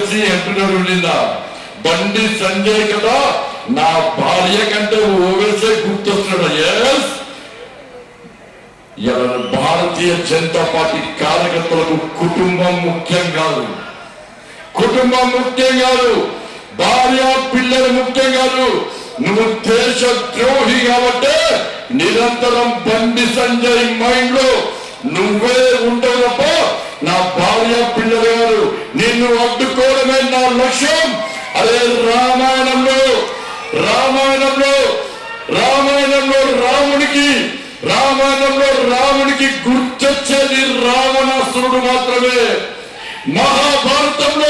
ఓవైసీ అంటున్నారు నిన్న, బండి సంజయ్ కదా నా భార్య కంటే ఓవైసీ గుర్తొస్తున్నాడు. ఎస్, భారతీయ జనతా పార్టీ కార్యకర్తలకు కుటుంబం ముఖ్యం కాదు, కుటుంబం ముఖ్యం కాదు, భార్య పిల్లలు ముఖ్యం కాదు. నువ్వు దేశ ద్రోహి కాబట్టి నిరంతరం బండి సంజయ్ మైండ్ లో నువ్వే ఉంటావు తప్ప నా భార్య పిల్లలు గారు నిన్ను అడ్డుకోవడమే నా లక్ష్యం. అదే రామాయణంలో రామునికి గుర్తొచ్చేది రావణాసురుడు మాత్రమే. మహాభారతంలో